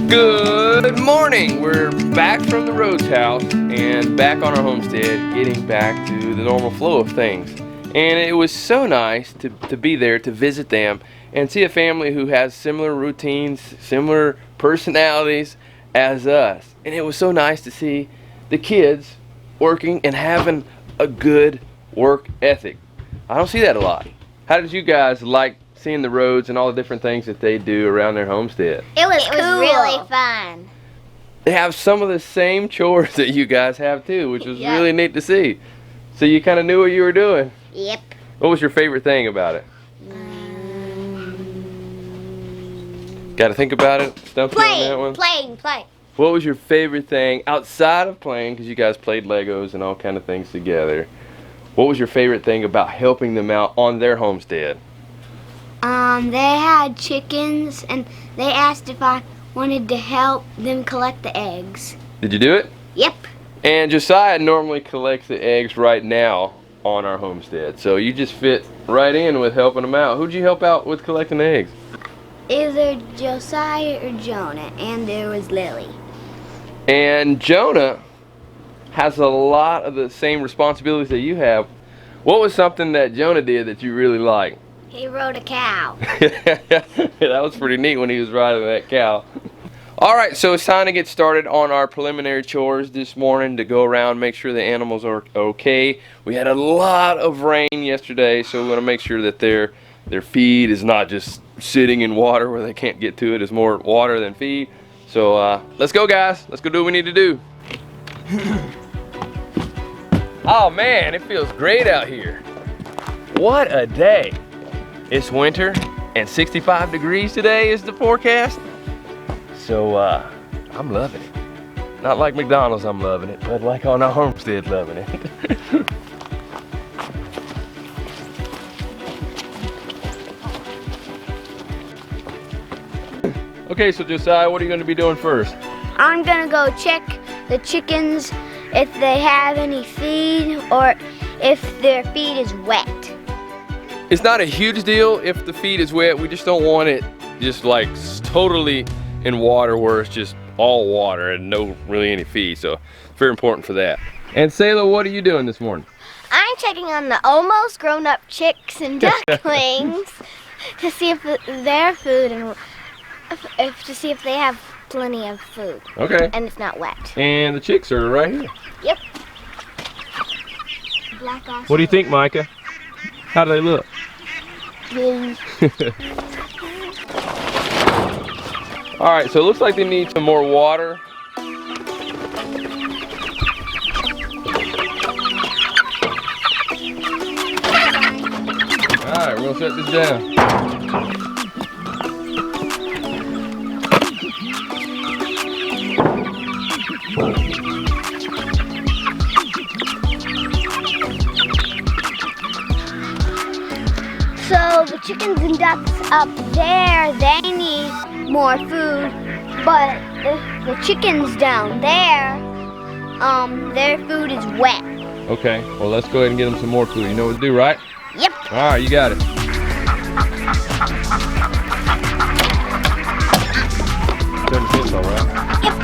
Good morning! We're back from the Rhodes house and back on our homestead, getting back to the normal flow of things. And it was so nice to be there to visit them and see a family who has similar routines, similar personalities as us. And it was so nice to see the kids working and having a good work ethic. I don't see that a lot. How did you guys like seeing the Rhodes and all the different things that they do around their homestead? It was really fun. They have some of the same chores that you guys have too, which was really neat to see. So you kind of knew what you were doing? Yep. What was your favorite thing about it? Got to think about it? Stump you on that one? Playing. What was your favorite thing outside of playing, because you guys played Legos and all kind of things together? What was your favorite thing about helping them out on their homestead? They had chickens, and they asked if I wanted to help them collect the eggs. Did you do it? Yep. And Josiah normally collects the eggs right now on our homestead, so you just fit right in with helping them out. Who'd you help out with collecting the eggs? Either Josiah or Jonah, and there was Lily. And Jonah has a lot of the same responsibilities that you have. What was something that Jonah did that you really liked? He rode a cow. That was pretty neat when he was riding that cow. Alright, so it's time to get started on our preliminary chores this morning to go around, make sure the animals are okay. We had a lot of rain yesterday, so we want to make sure that their feed is not just sitting in water where they can't get to it. It's more water than feed. So let's go, guys. Let's go do what we need to do. Oh man, it feels great out here. What a day. It's winter and 65 degrees today is the forecast. So I'm loving it. Not like McDonald's I'm loving it, but like on our homestead loving it. Okay, so Josiah, what are you going to be doing first? I'm gonna go check the chickens if they have any feed or if their feed is wet. It's not a huge deal if the feed is wet. We just don't want it just like totally in water where it's just all water and no really any feed. So it's very important for that. And Sayla, what are you doing this morning? I'm checking on the almost grown-up chicks and ducklings to see if their food and to see if they have plenty of food. Okay. And it's not wet. And the chicks are right here. Yep. What do you think, Micah? How do they look? All right, so it looks like they need some more water. All right, we'll set this down. So the chickens and ducks up there, they need more food, but the chickens down there, their food is wet. Okay, well let's go ahead and get them some more food. You know what to do, right? Yep. All right, you got it. Doesn't fit though, right? Yep.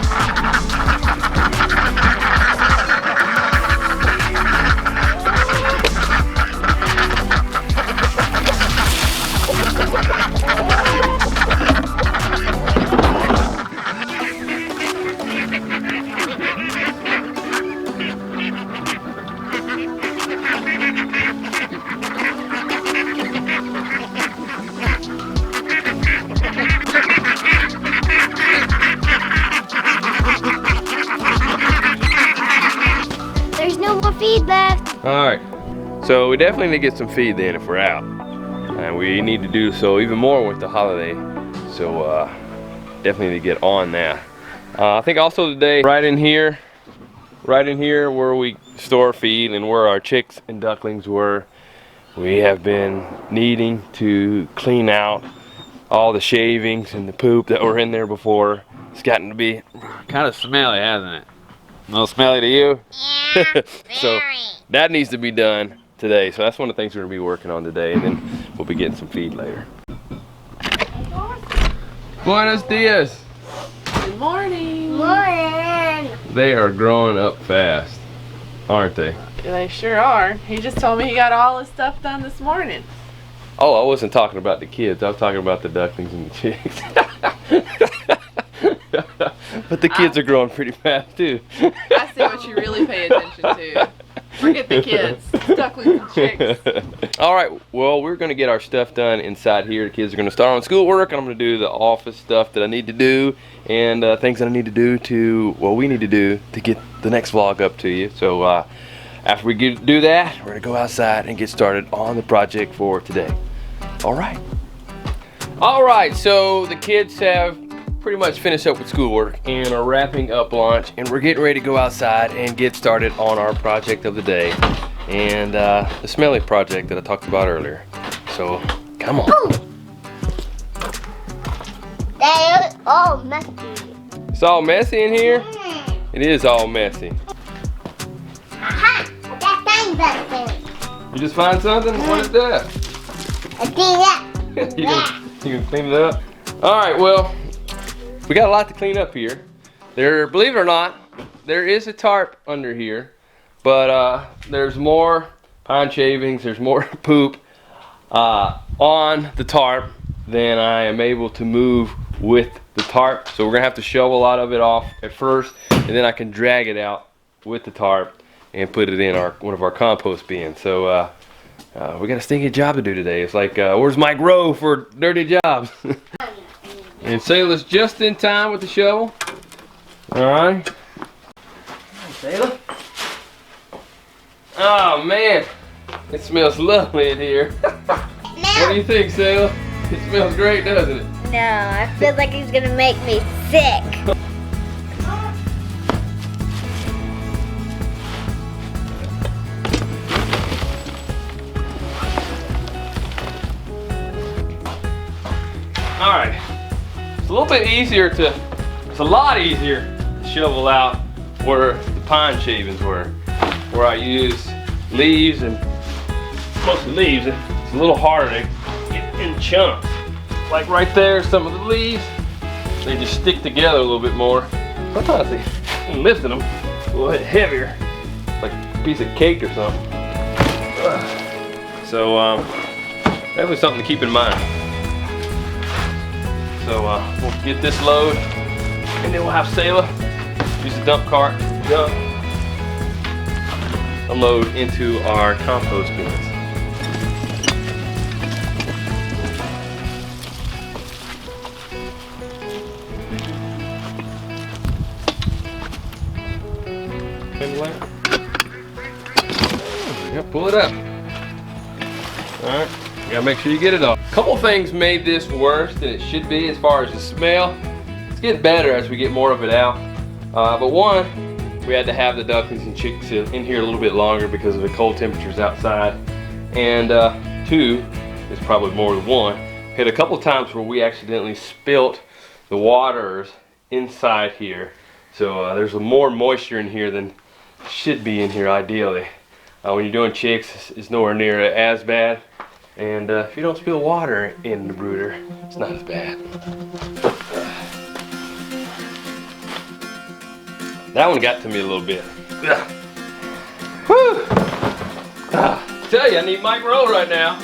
Feed left. All right, so we definitely need to get some feed then if we're out, and we need to do so even more with the holiday. So definitely need to get on that. I think also today, right in here where we store feed and where our chicks and ducklings were, we have been needing to clean out all the shavings and the poop that were in there before. It's gotten to be kind of smelly, hasn't it? A little smelly to you? Yeah, So that needs to be done today. So that's one of the things we're going to be working on today, and then we'll be getting some feed later. Buenos dias. Good morning. Morning. They are growing up fast, aren't they? They sure are. He just told me he got all his stuff done this morning. Oh, I wasn't talking about the kids. I was talking about the ducklings and the chicks. But the kids are growing pretty fast too. I see what you really pay attention to. Forget the kids. Ducklings and chicks. All right, well, we're going to get our stuff done inside here. The kids are going to start on schoolwork, and I'm going to do the office stuff that I need to do, and things that I need to do to, well, we need to do to get the next vlog up to you. So after we do that, we're going to go outside and get started on the project for today. All right. All right, so the kids have pretty much finished up with schoolwork and are wrapping up lunch, and we're getting ready to go outside and get started on our project of the day, and the smelly project that I talked about earlier. So come on. They're all messy. It's all messy in here. It is all messy. Aha! That thing back You just find something? What is that? I think that. you can clean it up. All right, well, we got a lot to clean up here. Believe it or not, there is a tarp under here, but there's more pine shavings, there's more poop on the tarp than I am able to move with the tarp. So we're gonna have to shovel a lot of it off at first, and then I can drag it out with the tarp and put it in one of our compost bins. So we got a stinky job to do today. It's like, where's Mike Rowe for dirty jobs? And Sayla's just in time with the shovel. Alright. Sayla. Oh man, it smells lovely in here. What do you think, Sayla? It smells great, doesn't it? No, I feel like he's gonna make me sick. Alright. It's a little bit easier it's a lot easier to shovel out where the pine shavings were. Where I use leaves and mostly leaves. It's a little harder to get in chunks. Like right there, some of the leaves, they just stick together a little bit more. Sometimes lifting them a little bit heavier, like a piece of cake or something. So that was something to keep in mind. So we'll get this load, and then we'll have Sayla use the dump cart to dump a load into our compost bins. Yeah, pull it up. Alright, you gotta make sure you get it off. A couple things made this worse than it should be as far as the smell. It's getting better as we get more of it out. But one, we had to have the ducklings and chicks in here a little bit longer because of the cold temperatures outside. And two, it's probably more than one, we had a couple times where we accidentally spilt the waters inside here. So there's more moisture in here than should be in here ideally. When you're doing chicks, it's nowhere near as bad. And if you don't spill water in the brooder, it's not as bad. That one got to me a little bit. Whew. Tell you, I need Mike Rowe right now.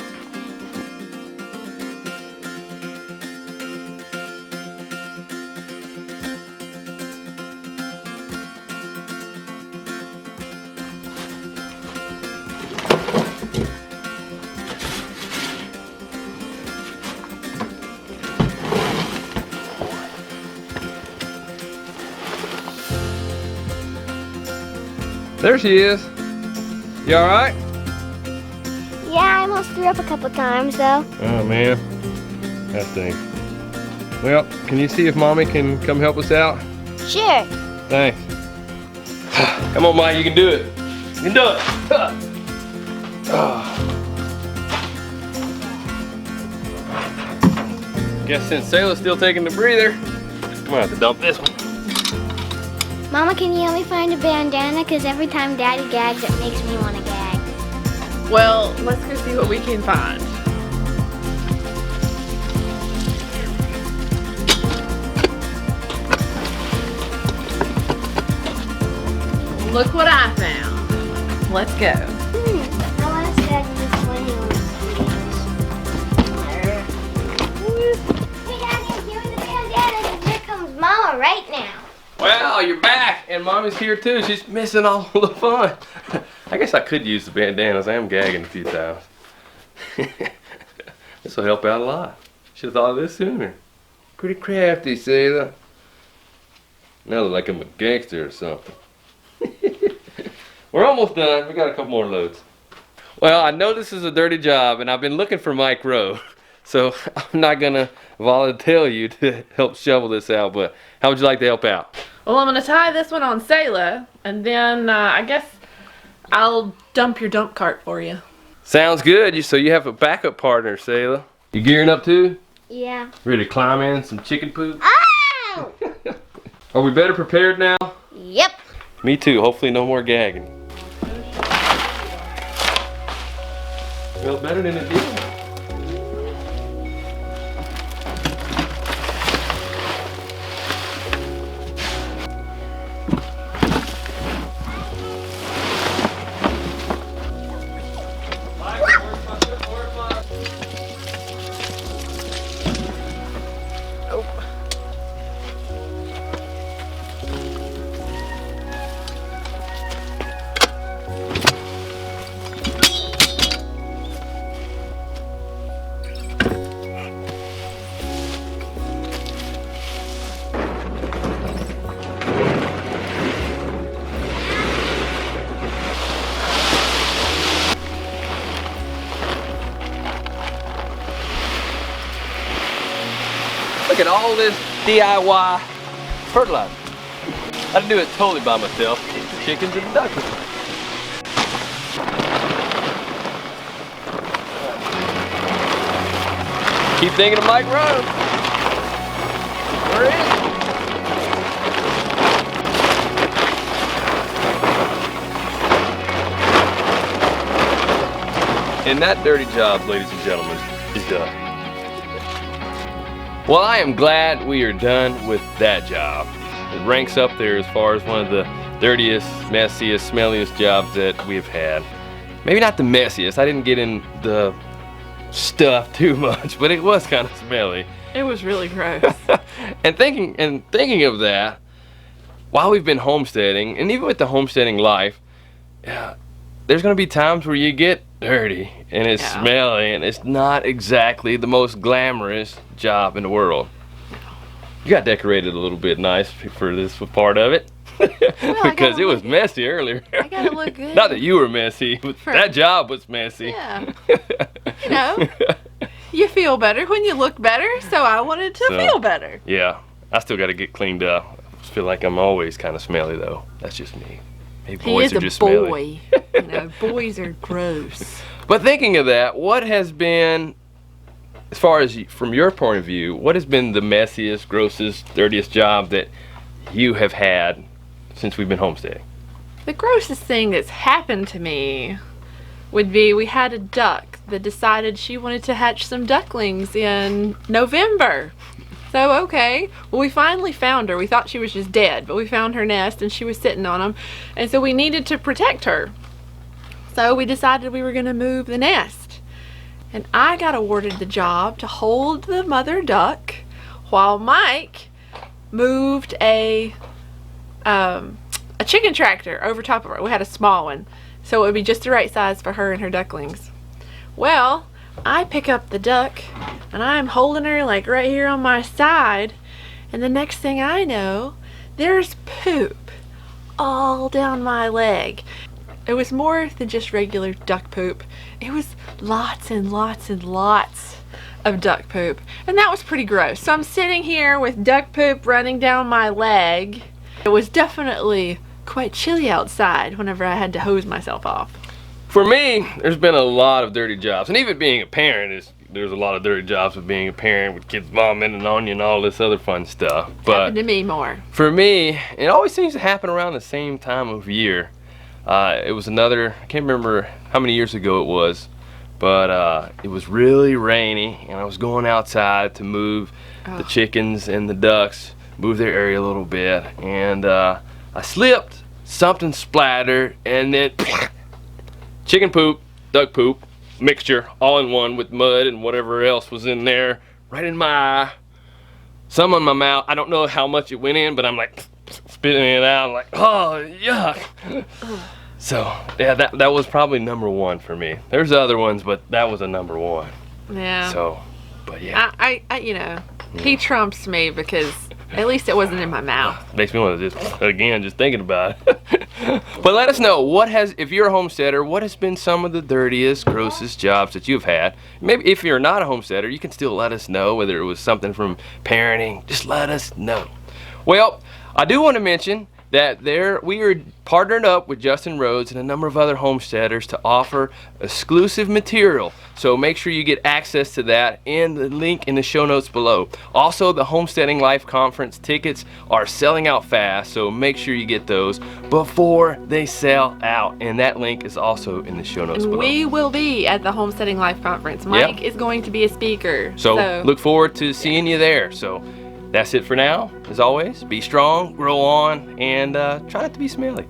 There she is. You alright? Yeah, I almost threw up a couple times though. Oh man, that stinks. Well, can you see if Mommy can come help us out? Sure. Thanks. Come on, Mike, you can do it. You can do it. Guess since Sayla's still taking the breather, I'm gonna have to dump this one. Mama, can you help me find a bandana? Because every time Daddy gags, it makes me want to gag. Well, let's go see what we can find. Look what I found. Let's go. I want to set this one on Hey, Daddy, give me the bandana. Here comes Mama right now. Well, you're back, and Mommy's here too. She's missing all the fun. I guess I could use the bandanas. I am gagging a few times. This will help out a lot. Should have thought of this sooner. Pretty crafty, Sailor. Now look like I'm a gangster or something. We're almost done. We got a couple more loads. Well, I know this is a dirty job, and I've been looking for Mike Rowe. So I'm not gonna volunteer you to help shovel this out, but how would you like to help out? Well, I'm gonna tie this one on Sayla, and then I guess I'll dump your dump cart for you. Sounds good. So you have a backup partner, Sailor. You gearing up too? Yeah. Ready to climb in some chicken poop? Ow! Are we better prepared now? Yep. Me too. Hopefully no more gagging. Felt better than it did. Look at all this DIY fertilizer. I do it totally by myself. The chickens and the ducks. Keep thinking of Mike Rowe. Where is he? And that dirty job, ladies and gentlemen, is done. Well, I am glad we are done with that job. It ranks up there as far as one of the dirtiest, messiest, smelliest jobs that we've had. Maybe not the messiest. I didn't get in the stuff too much, but it was kind of smelly. It was really gross. and thinking of that, while we've been homesteading, and even with the homesteading life, there's gonna be times where you get dirty and it's smelly, and it's not exactly the most glamorous job in the world. You got decorated a little bit nice for this part of it. Because it was messy earlier. I gotta look good. Not that you were messy, but that job was messy. Yeah. You know, you feel better when you look better, so I wanted to feel better. Yeah, I still gotta get cleaned up. I feel like I'm always kind of smelly though. That's just me. Maybe boys are just smelly. You know, boys are gross. But thinking of that, what has been, as far as from your point of view, what has been the messiest, grossest, dirtiest job that you have had since we've been homesteading? The grossest thing that's happened to me would be we had a duck that decided she wanted to hatch some ducklings in November. So, okay, well, we finally found her. We thought she was just dead, but we found her nest and she was sitting on them. And so we needed to protect her. So we decided we were going to move the nest. And I got awarded the job to hold the mother duck while Mike moved a chicken tractor over top of her. We had a small one, so it would be just the right size for her and her ducklings. Well, I pick up the duck and I'm holding her like right here on my side, and the next thing I know, there's poop all down my leg. It was more than just regular duck poop. It was lots and lots and lots of duck poop, and that was pretty gross. So I'm sitting here with duck poop running down my leg. It was definitely quite chilly outside whenever I had to hose myself off. For me, there's been a lot of dirty jobs, and even being a parent, there's a lot of dirty jobs with being a parent, with kids vomiting on you and all this other fun stuff. But happened to me more. For me, it always seems to happen around the same time of year. It was I can't remember how many years ago it was, but it was really rainy, and I was going outside to move the chickens and the ducks, move their area a little bit, and I slipped something splattered, and then chicken poop, duck poop, mixture, all in one with mud and whatever else was in there, right in my eye. Some in my mouth. I don't know how much it went in, but I'm like spitting it out. I'm like, oh, yuck. So, yeah, that was probably number one for me. There's other ones, but that was a number one. Yeah. So, but yeah. I you know, he trumps me because at least it wasn't in my mouth. Makes me want to just thinking about it. But let us know, if you're a homesteader, what has been some of the dirtiest, grossest jobs that you've had? Maybe if you're not a homesteader, you can still let us know whether it was something from parenting. Just let us know. Well, I do want to mention that we are partnered up with Justin Rhodes and a number of other homesteaders to offer exclusive material. So make sure you get access to that in the link in the show notes below. Also, the Homesteading Life Conference tickets are selling out fast, so make sure you get those before they sell out. And that link is also in the show notes below. We will be at the Homesteading Life Conference. Mike is going to be a speaker. So look forward to seeing you there. So that's it for now. As always, be strong, grow on, and try not to be smelly.